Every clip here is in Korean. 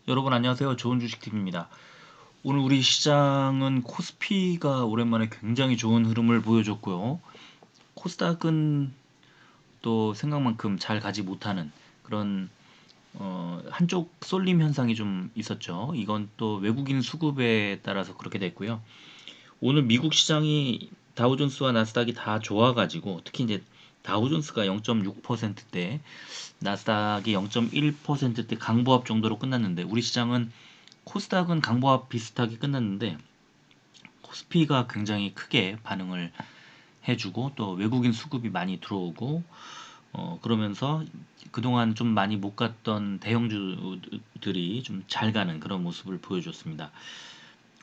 여러분 안녕하세요. 좋은 주식TV입니다. 오늘 우리 시장은 코스피가 오랜만에 굉장히 좋은 흐름을 보여줬고요. 코스닥은 또 생각만큼 잘 가지 못하는 그런 한쪽 쏠림 현상이 좀 있었죠. 이건 또 외국인 수급에 따라서 그렇게 됐고요. 오늘 미국 시장이 다우존스와 나스닥이 다 좋아가지고 특히 이제 다우존스가 0.6%대, 나스닥이 0.1%대 강보합 정도로 끝났는데 우리 시장은 코스닥은 강보합 비슷하게 끝났는데 코스피가 굉장히 크게 반응을 해주고 또 외국인 수급이 많이 들어오고 그러면서 그동안 좀 많이 못 갔던 대형주들이 좀 잘 가는 그런 모습을 보여줬습니다.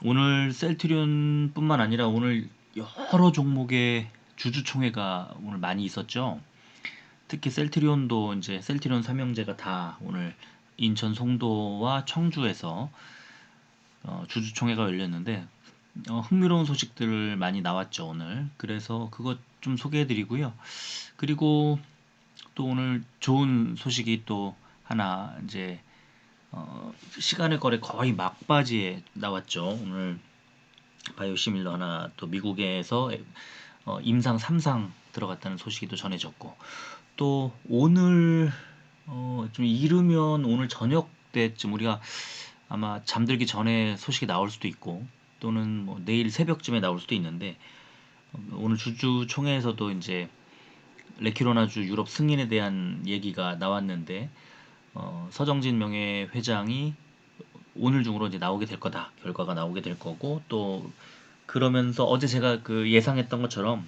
오늘 셀트리온뿐만 아니라 오늘 여러 종목의 주주총회가 오늘 많이 있었죠. 특히 셀트리온도 이제 셀트리온 삼형제가 다 오늘 인천 송도와 청주에서 주주총회가 열렸는데 흥미로운 소식들 많이 나왔죠 오늘. 그래서 그것 좀 소개해드리고요. 그리고 또 오늘 좋은 소식이 또 하나 이제 시간의 거래 거의 막바지에 나왔죠. 오늘 바이오시밀러 하나 또 미국에서 임상 3상 들어갔다는 소식이 또 전해졌고 또 오늘 좀 이르면 오늘 저녁 때쯤 우리가 아마 잠들기 전에 소식이 나올 수도 있고 또는 뭐 내일 새벽쯤에 나올 수도 있는데 오늘 주주총회에서도 이제 레키로나주 유럽 승인에 대한 얘기가 나왔는데 서정진 명예회장이 오늘 중으로 이제 나오게 될 거다. 결과가 나오게 될 거고 또 그러면서 어제 제가 그 예상했던 것처럼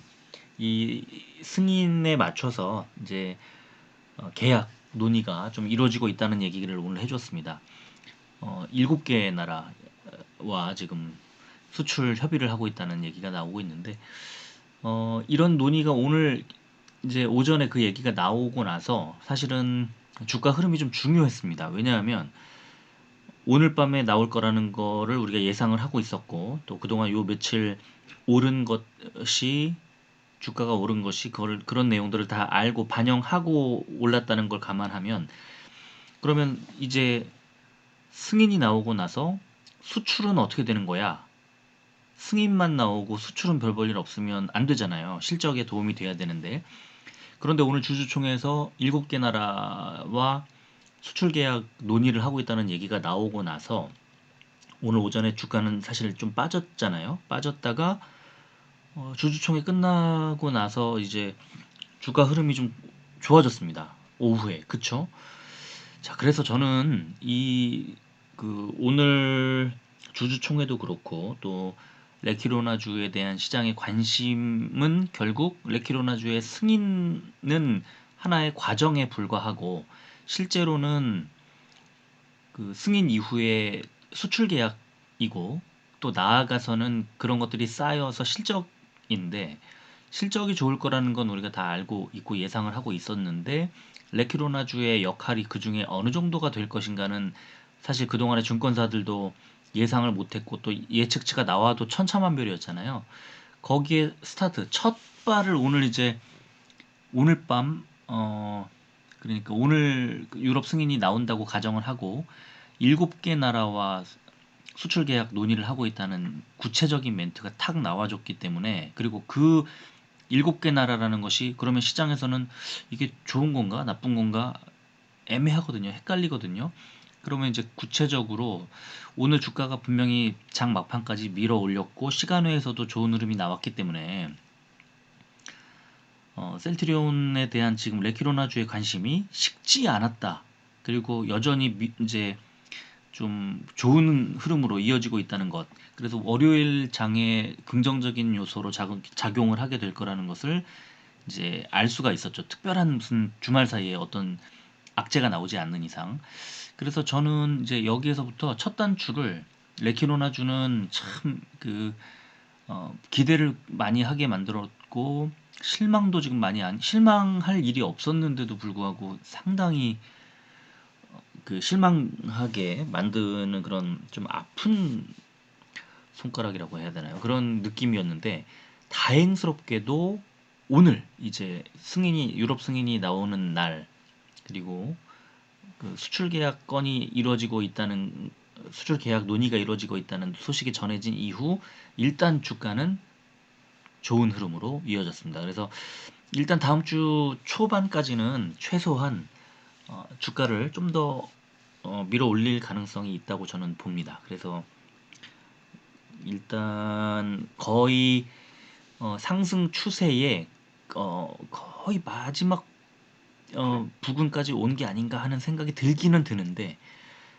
이 승인에 맞춰서 이제 계약 논의가 좀 이루어지고 있다는 얘기를 오늘 해줬습니다. 7개 나라와 지금 수출 협의를 하고 있다는 얘기가 나오고 있는데 이런 논의가 오늘 이제 오전에 그 얘기가 나오고 나서 사실은 주가 흐름이 좀 중요했습니다. 왜냐하면 오늘 밤에 나올 거라는 거를 우리가 예상을 하고 있었고 또 그동안 요 며칠 오른 것이 주가가 오른 것이 그걸 그런 내용들을 다 알고 반영하고 올랐다는 걸 감안하면 그러면 이제 승인이 나오고 나서 수출은 어떻게 되는 거야? 승인만 나오고 수출은 별 볼 일 없으면 안 되잖아요. 실적에 도움이 돼야 되는데. 그런데 오늘 주주총회에서 7개 나라와 수출 계약 논의를 하고 있다는 얘기가 나오고 나서 오늘 오전에 주가는 사실 좀 빠졌잖아요. 빠졌다가 주주총회 끝나고 나서 이제 주가 흐름이 좀 좋아졌습니다. 오후에. 그쵸? 자, 그래서 저는 이 그 오늘 주주총회도 그렇고 또 레키로나주에 대한 시장의 관심은 결국 레키로나주의 승인은 하나의 과정에 불과하고 실제로는 그 승인 이후에 수출 계약이고 또 나아가서는 그런 것들이 쌓여서 실적인데 실적이 좋을 거라는 건 우리가 다 알고 있고 예상을 하고 있었는데 레키로나주의 역할이 그 중에 어느 정도가 될 것인가는 사실 그동안의 증권사들도 예상을 못했고 또 예측치가 나와도 천차만별이었잖아요. 거기에 스타트 첫 발을 오늘 이제 오늘 밤 그러니까 오늘 그 유럽 승인이 나온다고 가정을 하고 7개 나라와 수출 계약 논의를 하고 있다는 구체적인 멘트가 탁 나와줬기 때문에 그리고 그 7개 나라라는 것이 그러면 시장에서는 이게 좋은 건가 나쁜 건가 애매하거든요. 헷갈리거든요. 그러면 이제 구체적으로 오늘 주가가 분명히 장 막판까지 밀어 올렸고 시간외에서도 좋은 흐름이 나왔기 때문에 셀트리온에 대한 지금 레키로나주의 관심이 식지 않았다. 그리고 여전히 이제 좀 좋은 흐름으로 이어지고 있다는 것. 그래서 월요일 장에 긍정적인 요소로 작용을 하게 될 거라는 것을 이제 알 수가 있었죠. 특별한 무슨 주말 사이에 어떤 악재가 나오지 않는 이상. 그래서 저는 이제 여기에서부터 첫 단추를 레키로나주는 참 기대를 많이 하게 만들었고 실망도 지금 많이 안 실망할 일이 없었는데도 불구하고 상당히 그 실망하게 만드는 그런 좀 아픈 손가락이라고 해야 되나요? 그런 느낌이었는데 다행스럽게도 오늘 이제 승인이 유럽 승인이 나오는 날 그리고 그 수출 계약 건이 이루어지고 있다는 수출 계약 논의가 이루어지고 있다는 소식이 전해진 이후 일단 주가는 좋은 흐름으로 이어졌습니다. 그래서 일단 다음 주 초반까지는 최소한 주가를 좀 더 밀어 올릴 가능성이 있다고 저는 봅니다. 그래서 일단 거의 상승 추세에 거의 마지막 부근까지 온 게 아닌가 하는 생각이 들기는 드는데,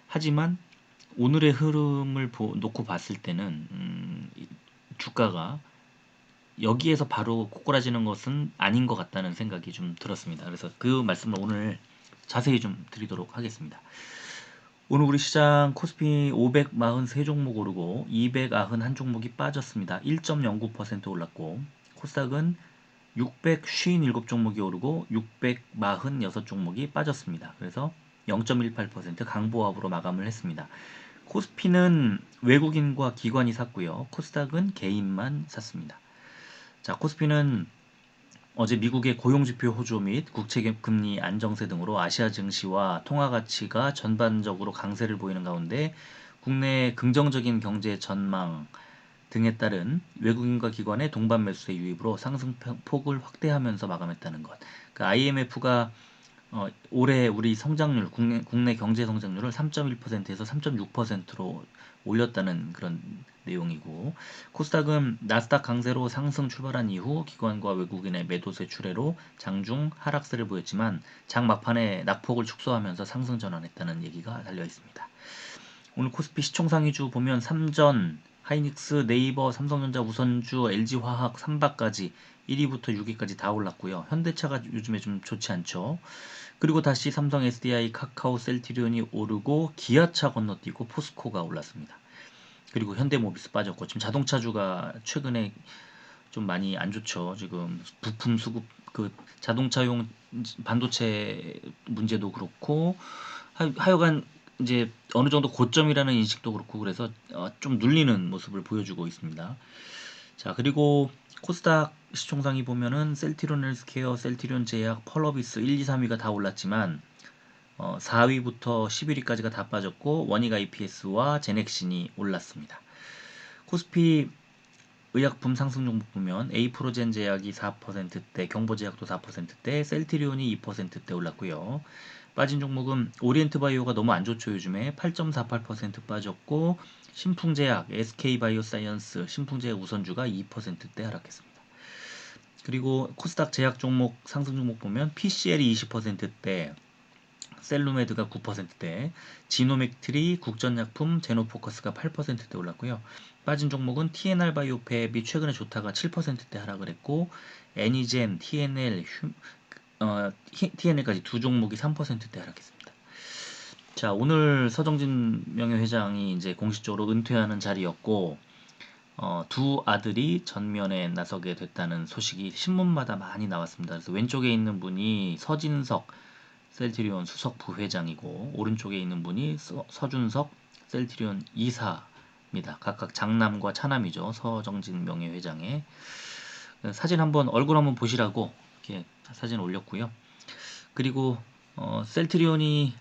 하지만 오늘의 흐름을 놓고 봤을 때는 주가가 여기에서 바로 꼬꾸라지는 것은 아닌 것 같다는 생각이 좀 들었습니다. 그래서 그 말씀을 오늘 자세히 좀 드리도록 하겠습니다. 오늘 우리 시장 코스피 543종목 오르고 291종목이 빠졌습니다. 1.09% 올랐고, 코스닥은 657종목이 오르고 646종목이 빠졌습니다. 그래서 0.18% 강보합으로 마감을 했습니다. 코스피는 외국인과 기관이 샀고요. 코스닥은 개인만 샀습니다. 자, 코스피는 어제 미국의 고용지표 호조 및 국채금리 안정세 등으로 아시아 증시와 통화가치가 전반적으로 강세를 보이는 가운데 국내 긍정적인 경제 전망 등에 따른 외국인과 기관의 동반 매수세 유입으로 상승폭을 확대하면서 마감했다는 것. 그 IMF가 올해 우리 성장률, 국내 경제 성장률을 3.1%에서 3.6%로 올렸다는 그런 내용이고, 코스닥은 나스닥 강세로 상승 출발한 이후 기관과 외국인의 매도세 출회로 장중 하락세를 보였지만 장 막판에 낙폭을 축소하면서 상승 전환했다는 얘기가 달려 있습니다. 오늘 코스피 시총상위주 보면 삼전, 하이닉스, 네이버, 삼성전자, 우선주, LG화학, 삼바까지 1위부터 6위까지 다 올랐고요. 현대차가 요즘에 좀 좋지 않죠. 그리고 다시 삼성, SDI, 카카오, 셀트리온이 오르고 기아차 건너뛰고 포스코가 올랐습니다. 그리고 현대모비스 빠졌고, 지금 자동차주가 최근에 좀 많이 안 좋죠. 지금 부품 수급, 그 자동차용 반도체 문제도 그렇고, 하여간 이제 어느 정도 고점이라는 인식도 그렇고, 그래서 좀 눌리는 모습을 보여주고 있습니다. 자, 그리고 코스닥 시총상위 보면은 셀트리온 헬스케어, 셀트리온 제약, 펄어비스 1, 2, 3위가 다 올랐지만 4위부터 11위까지가 다 빠졌고, 원익 IPS와 제넥신이 올랐습니다. 코스피 의약품 상승 종목 보면 에이프로젠 제약이 4%대, 경보제약도 4%대, 셀트리온이 2%대 올랐고요. 빠진 종목은 오리엔트바이오가 너무 안 좋죠. 요즘에 8.48% 빠졌고, 신풍제약, SK바이오사이언스, 신풍제약 우선주가 2%대 하락했습니다. 그리고 코스닥 제약 종목 상승 종목 보면 PCL이 20%대, 셀루메드가 9%대, 지노맥트리, 국전약품, 제노포커스가 8%대 올랐고요. 빠진 종목은 TNR 바이오팹이 최근에 좋다가 7%대 하락을 했고, 애니젠, TNL, TNL까지 두 종목이 3%대 하락했습니다. 자, 오늘 서정진 명예회장이 이제 공식적으로 은퇴하는 자리였고, 두 아들이 전면에 나서게 됐다는 소식이 신문마다 많이 나왔습니다. 그래서 왼쪽에 있는 분이 서진석 셀트리온 수석 부회장이고, 오른쪽에 있는 분이 서준석 셀트리온 이사입니다. 각각 장남과 차남이죠. 서정진 명예회장의 사진 얼굴 한번 보시라고 이렇게 사진 올렸고요. 그리고 셀트리온이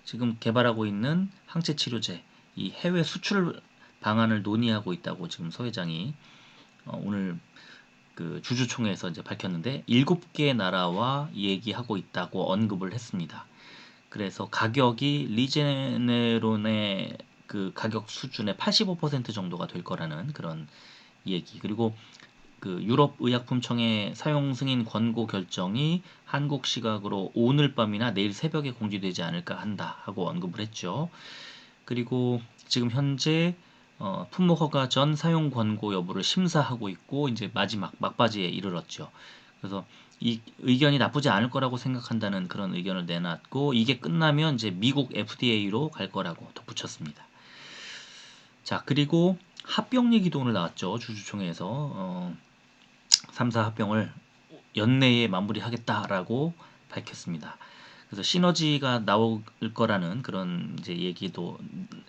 지금 개발하고 있는 항체 치료제, 이 해외 수출 방안을 논의하고 있다고 지금 서 회장이 오늘 그 주주총회에서 이제 밝혔는데, 7개 나라와 얘기하고 있다고 언급을 했습니다. 그래서 가격이 리제네론의 그 가격 수준의 85% 정도가 될 거라는 그런 얘기. 그리고 그 유럽 의약품청의 사용 승인 권고 결정이 한국 시각으로 오늘 밤이나 내일 새벽에 공지되지 않을까 한다 하고 언급을 했죠. 그리고 지금 현재 품목 허가 전 사용 권고 여부를 심사하고 있고, 이제 마지막 막바지에 이르렀죠. 그래서 이 의견이 나쁘지 않을 거라고 생각한다는 그런 의견을 내놨고, 이게 끝나면 이제 미국 FDA로 갈 거라고 덧붙였습니다. 자, 그리고 합병 얘기도 오늘 나왔죠. 주주총회에서 3사 합병을 연내에 마무리하겠다라고 밝혔습니다. 그래서 시너지가 나올 거라는 그런 이제 얘기도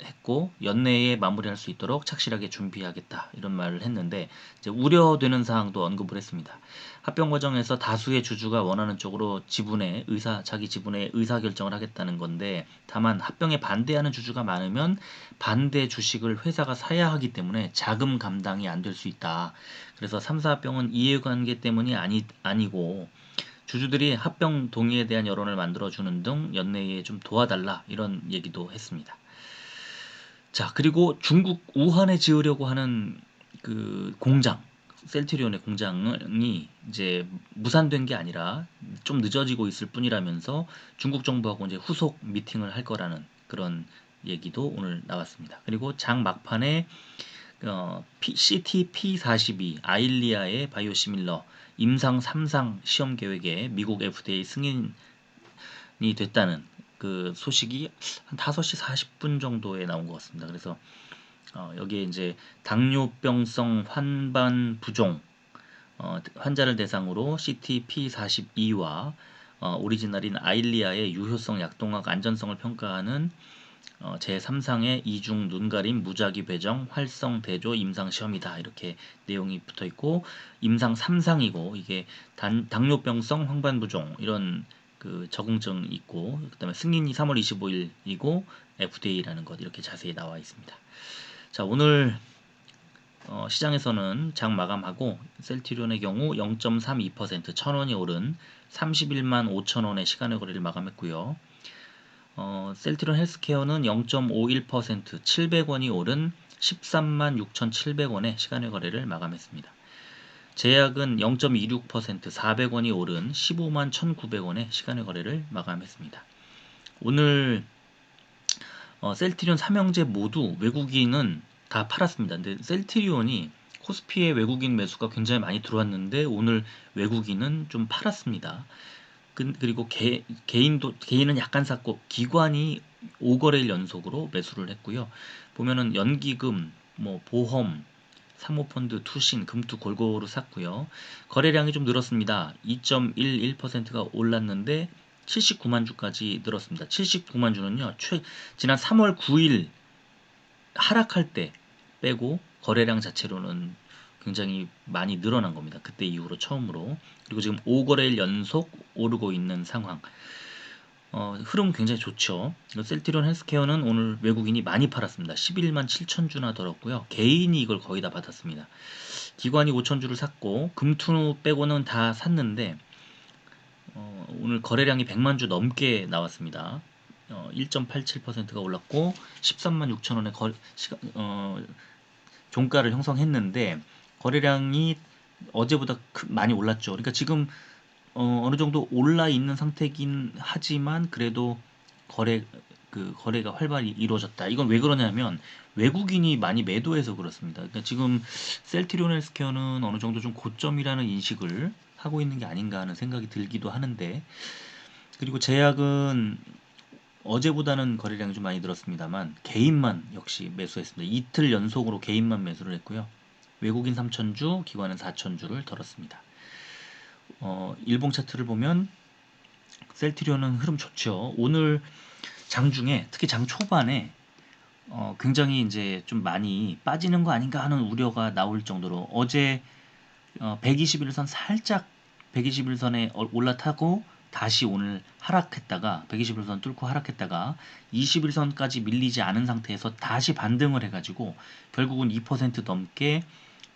했고 연내에 마무리할 수 있도록 착실하게 준비하겠다 이런 말을 했는데 이제 우려되는 사항도 언급을 했습니다. 합병 과정에서 다수의 주주가 원하는 쪽으로 자기 지분의 의사 결정을 하겠다는 건데 다만 합병에 반대하는 주주가 많으면 반대 주식을 회사가 사야 하기 때문에 자금 감당이 안 될 수 있다. 그래서 3사 합병은 이해관계 때문이 아니고 주주들이 합병 동의에 대한 여론을 만들어주는 등 연내에 좀 도와달라 이런 얘기도 했습니다. 자, 그리고 중국 우한에 지으려고 하는 그 공장, 셀트리온의 공장이 이제 무산된 게 아니라 좀 늦어지고 있을 뿐이라면서 중국 정부하고 이제 후속 미팅을 할 거라는 그런 얘기도 오늘 나왔습니다. 그리고 장 막판에 CTP42 아일리아의 바이오시밀러 임상 3상 시험 계획에 미국 FDA 승인이 됐다는 그 소식이 한 5시 40분 정도에 나온 것 같습니다. 그래서 여기에 이제 당뇨병성 환반 부종 환자를 대상으로 CTP42와 오리지널인 아일리아의 유효성, 약동학, 안전성을 평가하는 제3상의 이중 눈가림 무작위 배정 활성 대조 임상 시험이다 이렇게 내용이 붙어 있고 임상 3상이고 이게 당뇨병성 황반부종 이런 그 적응증 있고 그다음에 승인이 3월 25일이고 FDA라는 것 이렇게 자세히 나와 있습니다. 자, 오늘 시장에서는 장 마감하고 셀트리온의 경우 0.32% 1,000원이 오른 31만 5천원의 시간의 거래를 마감했고요. 셀트리온 헬스케어는 0.51% 700원이 오른 13만 6,700원의 시간의 거래를 마감했습니다. 제약은 0.26% 400원이 오른 15만 1,900원의 시간의 거래를 마감했습니다. 오늘 셀트리온 삼형제 모두 외국인은 다 팔았습니다. 근데 셀트리온이 코스피에 외국인 매수가 굉장히 많이 들어왔는데 오늘 외국인은 좀 팔았습니다. 그리고 개인은 약간 샀고 기관이 5거래일 연속으로 매수를 했고요. 보면은 연기금, 뭐 보험, 사모펀드, 투신, 금투 골고루 샀고요. 거래량이 좀 늘었습니다. 2.11%가 올랐는데 79만 주까지 늘었습니다. 79만 주는요. 지난 3월 9일 하락할 때 빼고 거래량 자체로는 굉장히 많이 늘어난 겁니다. 그때 이후로 처음으로. 그리고 지금 5거래일 연속 오르고 있는 상황. 흐름 굉장히 좋죠. 셀트리온 헬스케어는 오늘 외국인이 많이 팔았습니다. 11만 7천 주나 들었고요. 개인이 이걸 거의 다 받았습니다. 기관이 5천 주를 샀고 금투 빼고는 다 샀는데 오늘 거래량이 100만 주 넘게 나왔습니다. 1.87%가 올랐고 13만 6천 원의 종가를 형성했는데 거래량이 어제보다 많이 올랐죠. 그러니까 지금 어느 정도 올라 있는 상태긴 하지만 그래도 거래가 활발히 이루어졌다. 이건 왜 그러냐면 외국인이 많이 매도해서 그렇습니다. 그러니까 지금 셀트리온 헬스케어는 어느 정도 좀 고점이라는 인식을 하고 있는 게 아닌가 하는 생각이 들기도 하는데 그리고 제약은 어제보다는 거래량이 좀 많이 늘었습니다만 개인만 역시 매수했습니다. 이틀 연속으로 개인만 매수를 했고요. 외국인 3,000주, 기관은 4,000주를 덜었습니다. 일봉 차트를 보면 셀트리온은 흐름 좋죠. 오늘 장중에 특히 장 초반에 굉장히 이제 좀 많이 빠지는 거 아닌가 하는 우려가 나올 정도로 어제 121선 살짝 121선에 올라타고 다시 오늘 하락했다가 121선 뚫고 하락했다가 21선까지 밀리지 않은 상태에서 다시 반등을 해가지고 결국은 2% 넘게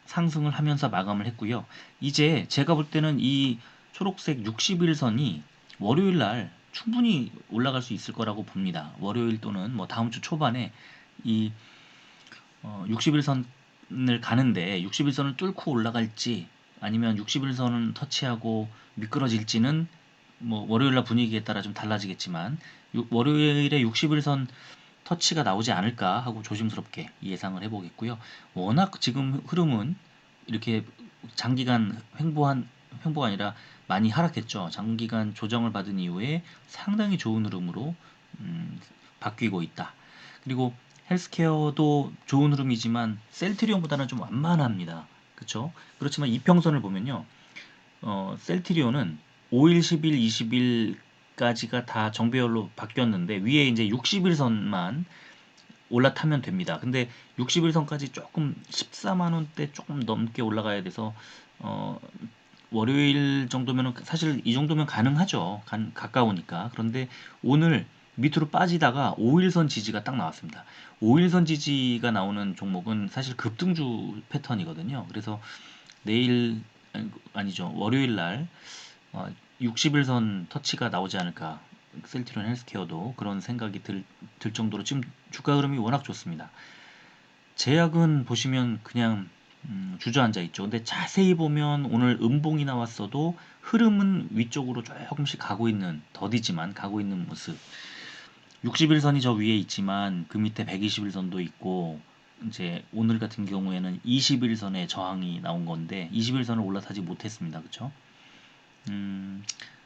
상승을 하면서 마감을 했고요. 이제 제가 볼 때는 이 초록색 61선이 월요일 날 충분히 올라갈 수 있을 거라고 봅니다. 월요일 또는 뭐 다음 주 초반에 이 61선을 가는데 61선을 뚫고 올라갈지 아니면 61선을 터치하고 미끄러질지는 뭐 월요일 날 분위기에 따라 좀 달라지겠지만 월요일에 61선 터치가 나오지 않을까 하고 조심스럽게 예상을 해보겠고요. 워낙 지금 흐름은 이렇게 장기간 횡보가 아니라 많이 하락했죠. 장기간 조정을 받은 이후에 상당히 좋은 흐름으로 바뀌고 있다. 그리고 헬스케어도 좋은 흐름이지만 셀트리온보다는 좀 완만합니다. 그렇죠? 그렇지만 이평선을 보면요. 셀트리온은 5일, 10일, 20일까지가 다 정배열로 바뀌었는데 위에 이제 60일선만 올라타면 됩니다. 근데 60일선까지 조금 14만 원대 조금 넘게 올라가야 돼서 월요일 정도면은 사실 이 정도면 가능하죠. 가까우니까. 그런데 오늘 밑으로 빠지다가 5일선 지지가 딱 나왔습니다. 5일선 지지가 나오는 종목은 사실 급등주 패턴이거든요. 그래서 내일 아니죠. 월요일 날 60일선 터치가 나오지 않을까. 셀트리온 헬스케어도 그런 생각이 들 정도로 지금 주가 흐름이 워낙 좋습니다. 제약은 보시면 그냥 주저앉아 있죠. 근데 자세히 보면 오늘 음봉이 나왔어도 흐름은 위쪽으로 조금씩 가고 있는, 더디지만 가고 있는 모습. 60일선이 저 위에 있지만 그 밑에 120일선도 있고, 이제 오늘 같은 경우에는 20일선에 저항이 나온 건데 20일선을 올라타지 못했습니다. 그쵸?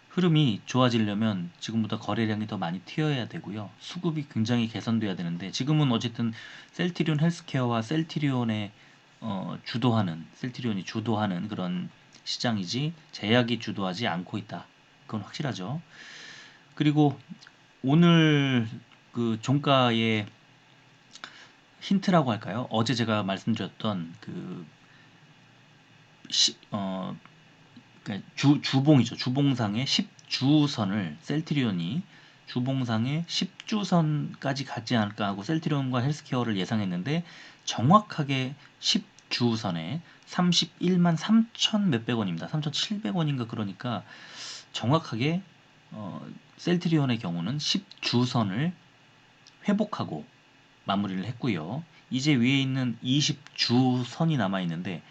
흐름이 좋아지려면 지금보다 거래량이 더 많이 튀어야 되고요. 수급이 굉장히 개선돼야 되는데 지금은 어쨌든 셀트리온 헬스케어와 셀트리온의 셀트리온이 주도하는 그런 시장이지 제약이 주도하지 않고 있다. 그건 확실하죠. 그리고 오늘 그 종가의 힌트라고 할까요? 어제 제가 말씀드렸던 그 그러니까 주봉이죠. 주봉상의 10주선을 셀트리온이 주봉상의 10주선까지 갔지 않을까 하고 셀트리온과 헬스케어를 예상했는데 정확하게 10주선에 31만 3천 몇백 원입니다. 3,700원인가 그러니까 정확하게 셀트리온의 경우는 10주선을 회복하고 마무리를 했고요. 이제 위에 있는 20주선이 남아 있는데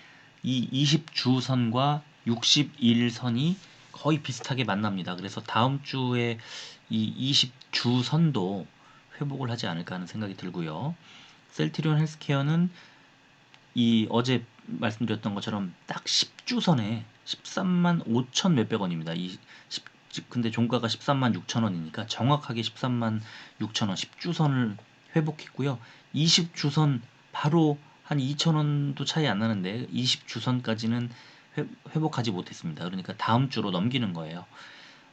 이 20주선과 61선이 거의 비슷하게 만납니다. 그래서 다음 주에 이 20주선도 회복을 하지 않을까 하는 생각이 들고요. 셀트리온 헬스케어는 이 어제 말씀드렸던 것처럼 딱 10주선에 13만 5천 몇백 원입니다. 근데 종가가 13만 6천 원이니까 정확하게 13만 6천 원 10주선을 회복했고요. 20주선 바로 한 2천 원도 차이 안 나는데 20주선까지는 회복하지 못했습니다. 그러니까 다음 주로 넘기는 거예요.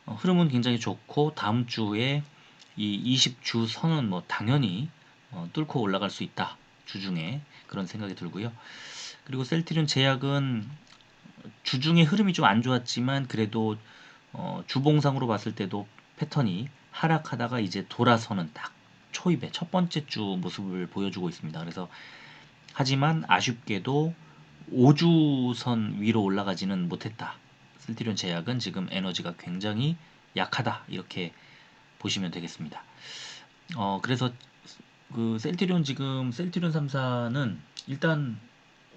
흐름은 굉장히 좋고 다음 주에 이 20주선은 뭐 당연히 뚫고 올라갈 수 있다. 주중에 그런 생각이 들고요. 그리고 셀트리온 제약은 주중에 흐름이 좀 안 좋았지만 그래도 주봉상으로 봤을 때도 패턴이 하락하다가 이제 돌아서는 딱 초입의 첫 번째 주 모습을 보여주고 있습니다. 그래서 하지만 아쉽게도 5주선 위로 올라가지는 못했다. 셀트리온 제약은 지금 에너지가 굉장히 약하다. 이렇게 보시면 되겠습니다. 그래서 그 셀트리온 3사는 일단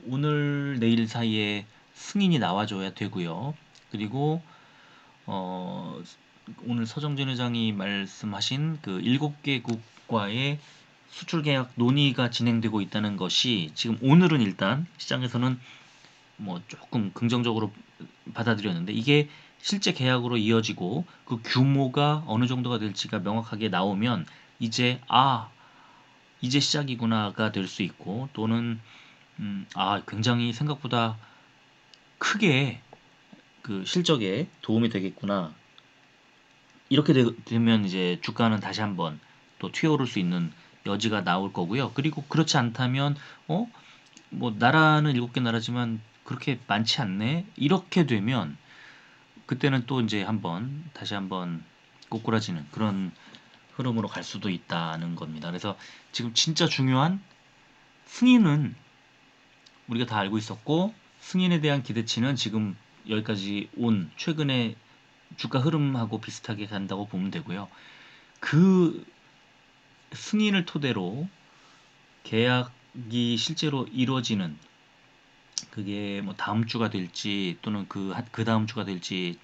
오늘 내일 사이에 승인이 나와줘야 되고요. 그리고 오늘 서정진 회장이 말씀하신 그 7개국과의 수출 계약 논의가 진행되고 있다는 것이 지금 오늘은 일단 시장에서는 뭐 조금 긍정적으로 받아들였는데 이게 실제 계약으로 이어지고 그 규모가 어느 정도가 될지가 명확하게 나오면 이제 이제 시작이구나가 될 수 있고 또는 굉장히 생각보다 크게 그 실적에 도움이 되겠구나. 이렇게 되면 이제 주가는 다시 한번 또 튀어오를 수 있는 여지가 나올 거고요. 그리고 그렇지 않다면 뭐 나라는 7개 나라지만 그렇게 많지 않네. 이렇게 되면 그때는 또 이제 다시 한번 꼬꾸라지는 그런 흐름으로 갈 수도 있다는 겁니다. 그래서 지금 진짜 중요한 승인은 우리가 다 알고 있었고 승인에 대한 기대치는 지금 여기까지 온 최근에 주가 흐름하고 비슷하게 간다고 보면 되고요. 그 승인을 토대로 계약이 실제로 이루어지는 그게 뭐 다음 주가 될지 또는 그 다음 주가 될지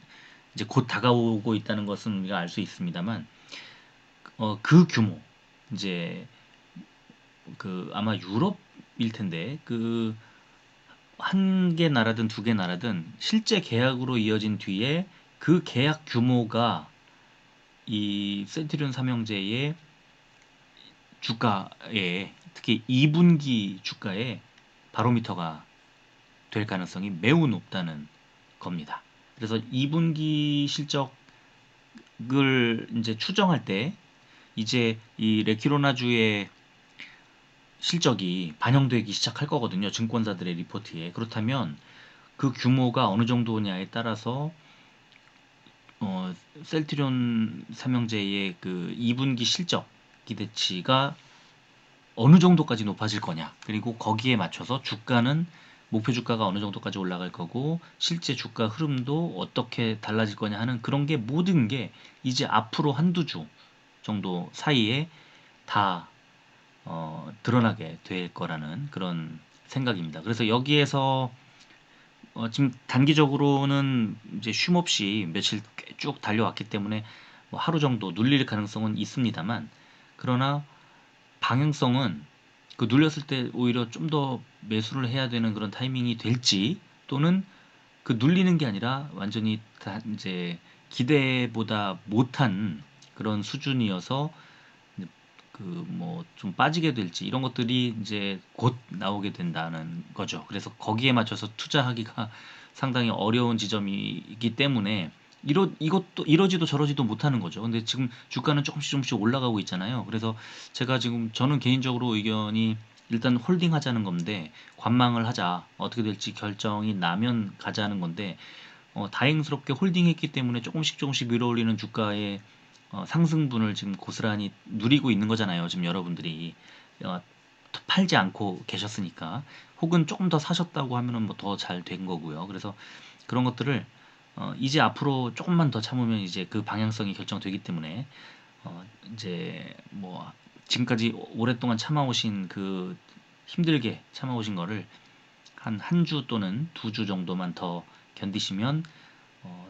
이제 곧 다가오고 있다는 것은 우리가 알 수 있습니다만 그 규모 이제 그 아마 유럽일 텐데 그 한 개 나라든 두 개 나라든 실제 계약으로 이어진 뒤에 그 계약 규모가 이 센트리온 삼형제의 주가에 특히 2분기 주가에 바로미터가 될 가능성이 매우 높다는 겁니다. 그래서 2분기 실적을 이제 추정할 때 이제 이 레키로나주의 실적이 반영되기 시작할 거거든요. 증권사들의 리포트에. 그렇다면 그 규모가 어느 정도냐에 따라서 셀트리온 삼형제의 그 2분기 실적 기대치가 어느 정도까지 높아질 거냐, 그리고 거기에 맞춰서 주가는 목표 주가가 어느 정도까지 올라갈 거고 실제 주가 흐름도 어떻게 달라질 거냐 하는 그런 게, 모든 게 이제 앞으로 한두 주 정도 사이에 다 드러나게 될 거라는 그런 생각입니다. 그래서 여기에서 지금 단기적으로는 이제 쉼 없이 며칠 쭉 달려왔기 때문에 뭐 하루 정도 눌릴 가능성은 있습니다만, 그러나 방향성은 그 눌렸을 때 오히려 좀 더 매수를 해야 되는 그런 타이밍이 될지, 또는 그 눌리는 게 아니라 완전히 다 이제 기대보다 못한 그런 수준이어서 그 뭐 좀 빠지게 될지, 이런 것들이 이제 곧 나오게 된다는 거죠. 그래서 거기에 맞춰서 투자하기가 상당히 어려운 지점이기 때문에 이것도 이러지도 저러지도 못하는 거죠. 근데 지금 주가는 조금씩 조금씩 올라가고 있잖아요. 그래서 제가 지금, 저는 개인적으로 의견이 일단 홀딩 하자는 건데, 관망을 하자, 어떻게 될지 결정이 나면 가자는 건데, 다행스럽게 홀딩했기 때문에 조금씩 조금씩 밀어올리는 주가의 상승분을 지금 고스란히 누리고 있는 거잖아요. 지금 여러분들이 어, 팔지 않고 계셨으니까, 혹은 조금 더 사셨다고 하면은 뭐 더 잘 된 거고요. 그래서 그런 것들을 이제 앞으로 조금만 더 참으면 이제 그 방향성이 결정되기 때문에, 이제 뭐 지금까지 오랫동안 참아오신 그, 힘들게 참아오신 거를 한 주 또는 두 주 정도만 더 견디시면 어,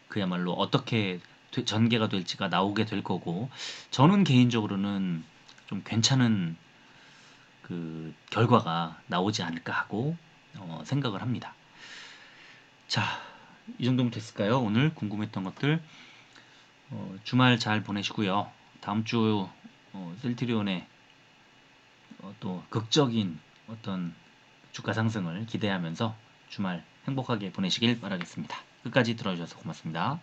그야말로 어떻게 전개가 될지가 나오게 될 거고, 저는 개인적으로는 좀 괜찮은 그 결과가 나오지 않을까 하고 생각을 합니다. 자, 이 정도면 됐을까요? 오늘 궁금했던 것들. 주말 잘 보내시고요. 다음 주 셀트리온의 또 극적인 어떤 주가 상승을 기대하면서 주말 행복하게 보내시길 바라겠습니다. 끝까지 들어주셔서 고맙습니다.